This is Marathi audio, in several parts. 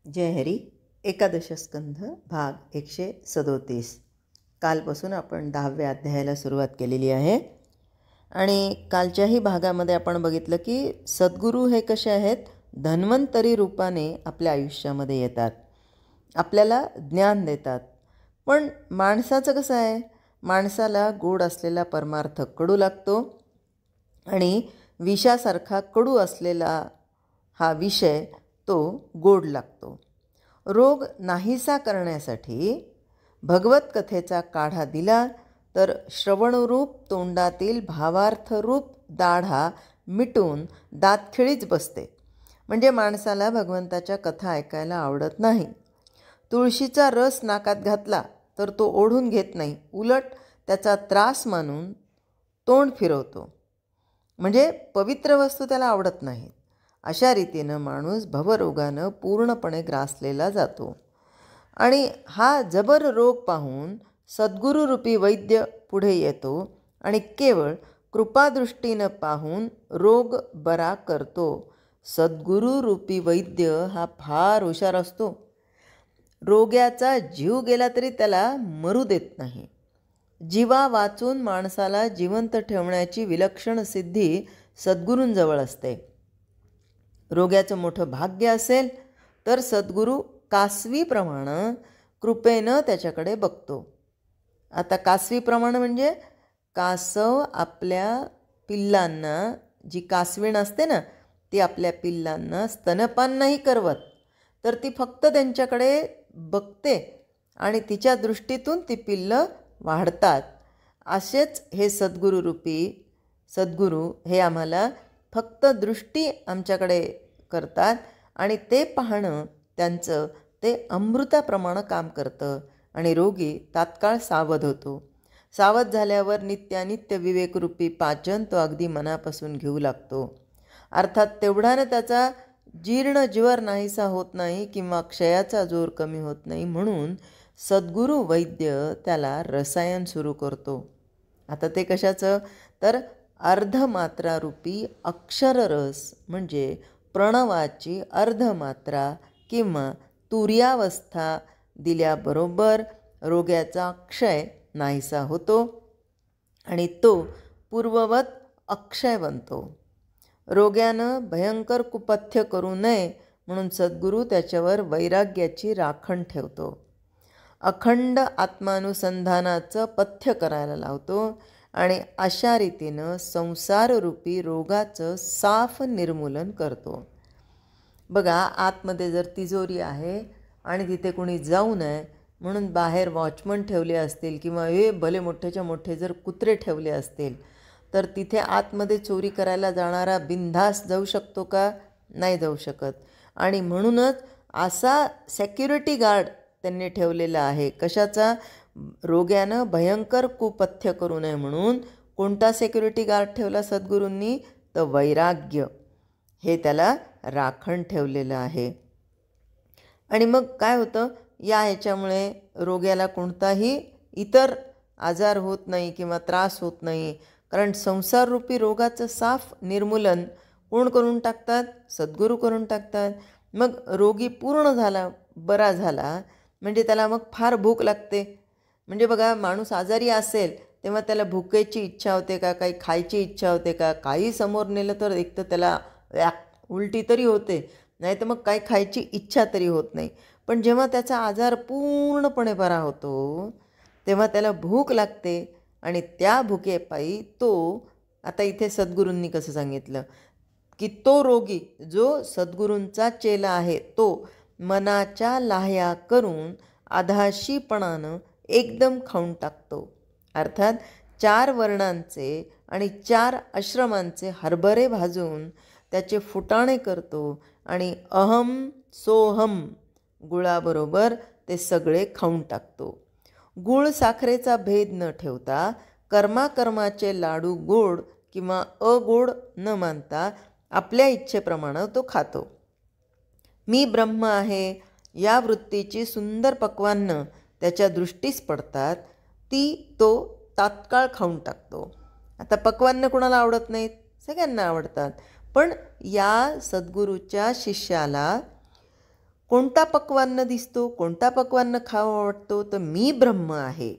जय हरी. एकादश स्कंध भाग 137. कालपासून आपण 10व्या अध्यायाला सुरुवात केलेली आहे आणि कालच्याही भागामध्ये आपण बघितलं की सद्गुरू हे कसे आहेत, धन्वंतरी रूपाने आपल्या आयुष्यामध्ये येतात, आपल्याला ज्ञान देतात. पण माणसाचं कसं आहे, माणसाला गोड असलेला परमार्थ कडू लागतो आणि विषासारखा कडू असलेला हा विषय तो गोड लागतो. रोग नाहीसा करण्यासाठी भगवत कथेचा काढा दिला तर श्रवणरूप तोंडातील भावार्थरूप दाढा मिटून दातखिळीच बसते. म्हणजे माणसाला भगवंताच्या कथा ऐकायला आवडत नाही. तुळशीचा रस नाकात घातला तर तो ओढून घेत नाही, उलट त्याचा त्रास मानून तोंड फिरवतो. म्हणजे पवित्र वस्तू त्याला आवडत नाहीत. अशा रीतीनं माणूस भवरोगानं पूर्णपणे ग्रासलेला जातो. आणि हा जबर रोग पाहून सद्गुरूरूपी वैद्य पुढे येतो आणि केवळ कृपादृष्टीनं पाहून रोग बरा करतो. सद्गुरूरूपी वैद्य हा फार हुशार असतो. रोग्याचा जीव गेला तरी त्याला मरू देत नाही. जीवा वाचून माणसाला जिवंत ठेवण्याची विलक्षण सिद्धी सद्गुरूंजवळ असते. रोग्याचं मोठं भाग्य असेल तर सद्गुरू कासवीप्रमाणे कृपेनं त्याच्याकडे बघतो. आता कासवीप्रमाणे म्हणजे कासव आपल्या पिल्लांना, जी कासवीण असते ना, ती आपल्या पिल्लांना स्तनपान नाही करवत, तर ती फक्त त्यांच्याकडे बघते आणि तिच्या दृष्टीतून ती पिल्लं वाढतात. असेच हे सद्गुरू हे आम्हाला फक्त दृष्टी आमच्याकडे करतात आणि ते पाहणं त्यांचं ते अमृताप्रमाणे काम करतं आणि रोगी तात्काळ सावध होतो. सावध झाल्यावर नित्यानित्य विवेकरूपी पाचन तो अगदी मनापासून घेऊ लागतो. अर्थात तेवढ्यानं त्याचा जीर्ण ज्वर नाहीसा होत नाही किंवा क्षयाचा जोर कमी होत नाही, म्हणून सद्गुरू वैद्य त्याला रसायन सुरू करतो. आता ते कशाचं, तर अर्धमात्रारूपी अक्षररस म्हणजे प्रणवाची अर्धमात्रा किंवा तुर्यावस्था दिल्याबरोबर रोग्याचा क्षय नाहीसा होतो आणि तो पूर्ववत अक्षय बनतो. रोग्यानं भयंकर कुपथ्य करू नये म्हणून सद्गुरू त्याच्यावर वैराग्याची राखण ठेवतो. अखंड आत्मानुसंधानाचं पथ्य करायला लावतो आणि अशा रीतीनं संसाररूपी रोगाचं साफ निर्मूलन करतो. बघा, आतमध्ये जर तिजोरी आहे आणि तिथे कोणी जाऊ नये म्हणून बाहेर वॉचमन ठेवले असतील किंवा हे भले मोठ्याच्या मोठे जर कुत्रे ठेवले असतील, तर तिथे आतमध्ये चोरी करायला जाणारा बिनधास्त जाऊ शकतो का? नाही जाऊ शकत. आणि म्हणूनच असा सेक्युरिटी गार्ड त्यांनी ठेवलेला आहे. कशाचा? रोग्यानं भयंकर कुपथ्य करू नये म्हणून. कोणता सेक्युरिटी गार्ड ठेवला सद्गुरूंनी? तर वैराग्य हे त्याला राखण ठेवलेलं आहे. आणि मग काय होतं, या ह्याच्यामुळे रोग्याला कोणताही इतर आजार होत नाही किंवा त्रास होत नाही. कारण संसाररूपी रोगाचं साफ निर्मूलन कोण करून टाकतात? सद्गुरू करून टाकतात. मग रोगी पूर्ण झाला, बरा झाला म्हणजे त्याला मग फार भूक लागते. म्हणजे बघा, माणूस आजारी असेल तेव्हा त्याला भुकेची इच्छा होते का, काही खायची इच्छा होते का? काही समोर नेलं तर एक तर त्याला उलटी तरी होते, नाही तर मग काही खायची इच्छा तरी होत नाही. पण जेव्हा त्याचा आजार पूर्णपणे बरा होतो तेव्हा त्याला भूक लागते आणि त्या भुकेपायी तो, आता इथे सद्गुरूंनी कसं सांगितलं की तो रोगी जो सद्गुरूंचा चेला आहे तो मनाच्या लाह्या करून आधाशीपणानं एकदम खाऊन टाकतो. अर्थात 4 वर्णांचे आणि 4 आश्रमांचे हरभरे भाजून त्याचे फुटाणे करतो आणि अहम सोहम गुळाबरोबर ते सगळे खाऊन टाकतो. गुळ साखरेचा भेद न ठेवता कर्माचे लाडू गोड किंवा अगोड न मानता आपल्या इच्छेप्रमाणे तो खातो. मी ब्रह्म आहे या वृत्तीची सुंदर पक्वान्न त्याच्या दृष्टीस पडतात, ती तो तात्काळ खाऊन टाकतो. आता पक्वान्न कोणाला आवडत नाहीत? सगळ्यांना आवडतात. पण या सद्गुरूच्या शिष्याला कोणता पक्वान्न दिसतो, कोणता पक्वान्न खावा वाटतो, तर मी ब्रह्म आहे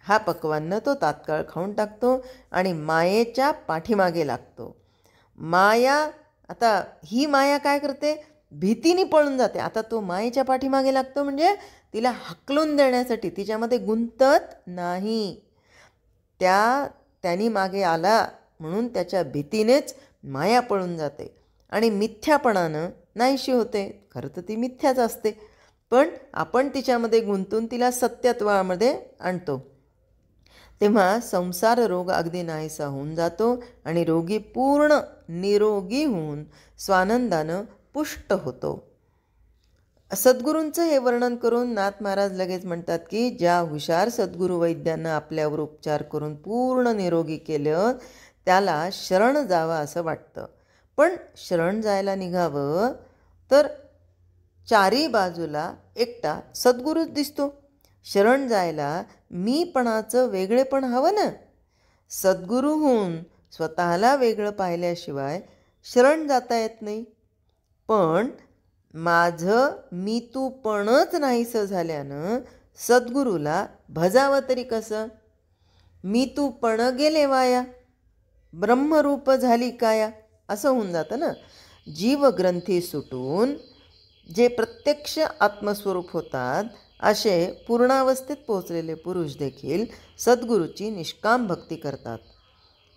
हा पक्वान्न तो तात्काळ खाऊन टाकतो आणि मायेच्या पाठीमागे लागतो. माया, आता ही माया काय करते, भीतीने पळून जाते. आता तो मायेच्या पाठीमागे लागतो म्हणजे तिला हकलून देण्यासाठी, तिच्यामध्ये गुंतत नाही. त्यांनी मागे आला म्हणून त्याच्या भीतीनेच माया पळून जाते आणि मिथ्यापणानं नाहीशी होते. खरं तर ती मिथ्याच असते, पण आपण तिच्यामध्ये गुंतून तिला सत्यत्वामध्ये आणतो. तेव्हा संसार रोग अगदी नाहीसा होऊन जातो आणि रोगी पूर्ण निरोगी होऊन स्वानंदानं पुष्ट होतो. सद्गुरूंचं हे वर्णन करून नाथ महाराज लगेच म्हणतात की ज्या हुशार सद्गुरू वैद्यांना आपल्यावर उपचार करून पूर्ण निरोगी केलं त्याला शरण जावं असं वाटतं. पण शरण जायला निघावं तर चारी बाजूला एकटा सद्गुरूच दिसतो. शरण जायला मीपणाचं वेगळेपण हवं ना. सद्गुरू होऊन स्वतःला वेगळं पाहिल्याशिवाय शरण जाता येत नाही. पण माझं मी तूपणच नाहीसं झाल्यानं सद्गुरूला भजावं तरी कसं. मी तूपण गेले वाया, ब्रह्मरूप झाली काया, असं होऊन जातं ना. जीवग्रंथी सुटून जे प्रत्यक्ष आत्मस्वरूप होतात असे पूर्णावस्थेत पोहोचलेले पुरुष देखील सद्गुरूची निष्काम भक्ती करतात.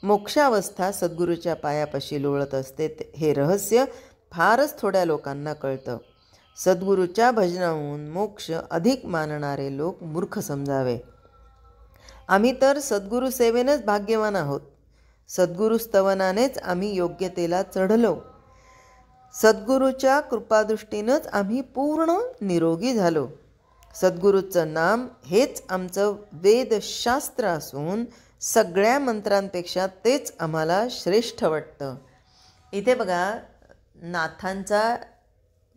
मोक्षावस्था सद्गुरूच्या पायापाशी लोळत असते. हे रहस्य फारच थोड्या लोकांना कळतं. सद्गुरूच्या भजनाहून मोक्ष अधिक मानणारे लोक मूर्ख समजावे. आम्ही तर सद्गुरू सेवेनंच भाग्यवान आहोत. सद्गुरू स्तवनानेच आम्ही योग्यतेला चढलो. सद्गुरूच्या कृपादृष्टीनंच आम्ही पूर्ण निरोगी झालो. सद्गुरूचं नाम हेच आमचं वेदशास्त्र असून सगळ्या मंत्रांपेक्षा तेच आम्हाला श्रेष्ठ वाटतं. इथे बघा,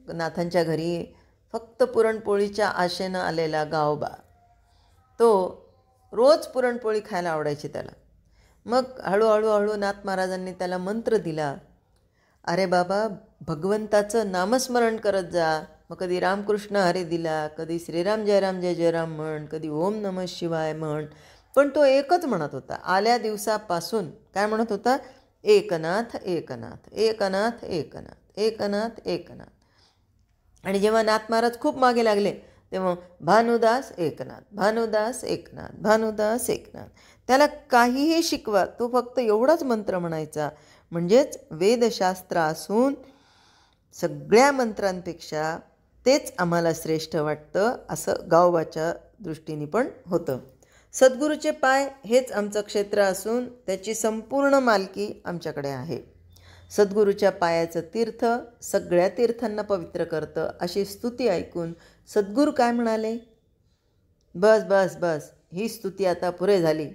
नाथांच्या घरी फक्त पुरणपोळीच्या आशेनं आलेला गावबा, तो रोज पुरणपोळी खायला आवडायची त्याला. मग हळूहळू नाथ महाराजांनी त्याला मंत्र दिला, अरे बाबा भगवंताचं नामस्मरण करत जा. मग कधी रामकृष्ण हरी दिला, कधी श्रीराम जयराम जय जयराम म्हण, कधी ओम नमः शिवाय म्हण. पण तो एकच म्हणत होता. आल्या दिवसापासून काय म्हणत होता, एकनाथ एकनाथ एकनाथ एकनाथ एकनाथ एकनाथ. आणि जेव्हा नाथ महाराज खूप मागे लागले तेव्हा भानुदास एकनाथ भानुदास एकनाथ भानुदास एकनाथ. त्याला काहीही शिकवा, तो फक्त एवढाच मंत्र म्हणायचा. म्हणजेच वेदशास्त्र असून सगळ्या मंत्रांपेक्षा तेच आम्हाला श्रेष्ठ वाटतं असं गावबाच्या दृष्टीने पण होतं. सद्गुरूचे पाय हेच आमचं क्षेत्र असून त्याची संपूर्ण मालकी आमच्याकडे आहे. सद्गुरूच्या पायाचं तीर्थ सगळ्या तीर्थांना पवित्र करतं अशी स्तुती ऐकून सद्गुरू काय म्हणाले, बस बस बस, ही स्तुती आता पुरे झाली.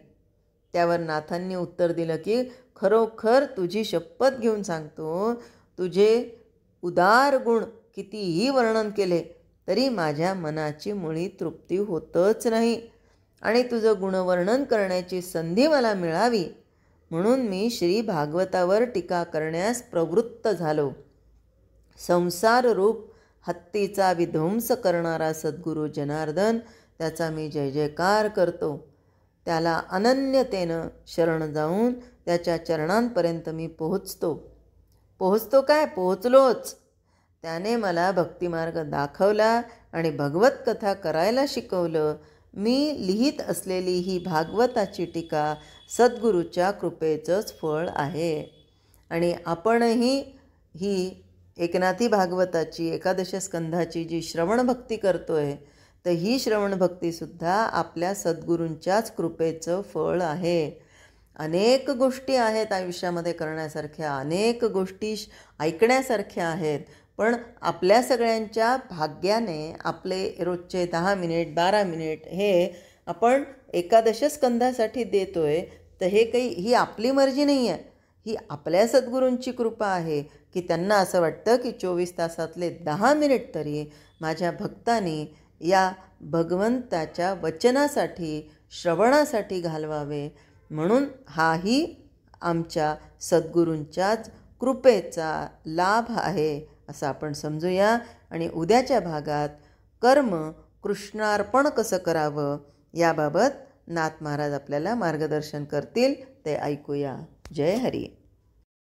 त्यावर नाथांनी उत्तर दिलं की खरोखर तुझी शपथ घेऊन सांगतो, तुझे उदार गुण कितीही वर्णन केले तरी माझ्या मनाची मुळी तृप्ती होतच नाही. आणि तुझं गुणवर्णन करण्याची संधी मला मिळावी म्हणून मी श्री भागवतावर टीका करण्यास प्रवृत्त झालो. संसार रूप हत्तीचा विध्वंस करणारा सद्गुरू जनार्दन, त्याचा मी जय जयकार करतो. त्याला अनन्यतेनं शरण जाऊन त्याच्या चरणांपर्यंत मी पोहोचतो काय, पोहोचलोच. त्याने मला भक्तिमार्ग दाखवला आणि भगवत कथा करायला शिकवलं. मी लिहित असलेली ही भागवताची टीका सद्गुरूच्या कृपेचंच फळ आहे. आणि आपणही ही एकनाथी भागवताची 11 स्कंधाची जी श्रवणभक्ती करतोय, तर ही श्रवणभक्तीसुद्धा आपल्या सद्गुरूंच्याच कृपेचं फळ आहे. अनेक गोष्टी आहेत आयुष्यामध्ये करण्यासारख्या, अनेक गोष्टी ऐकण्यासारख्या आहेत. पण आपल्या सगळ्यांच्या भाग्याने आपले रोजचे 10 मिनिट 12 मिनिट हे आपण 11 स्कंधासाठी देतोय, तर हे काही ही आपली मर्जी नाही आहे. ही आपल्या सद्गुरूंची कृपा आहे की त्यांना असं वाटतं की 24 तासातले 10 मिनिट तरी माझ्या भक्तांनी या भगवंताच्या वचनासाठी श्रवणासाठी घालवावे. म्हणून हाही आमच्या सद्गुरूंच्याच कृपेचा लाभ आहे असं आपण समजूया. आणि उद्याच्या भागात कर्म कृष्णार्पण कसं करावं याबाबत नाथ महाराज आपल्याला मार्गदर्शन करतील, ते ऐकूया. जय हरी.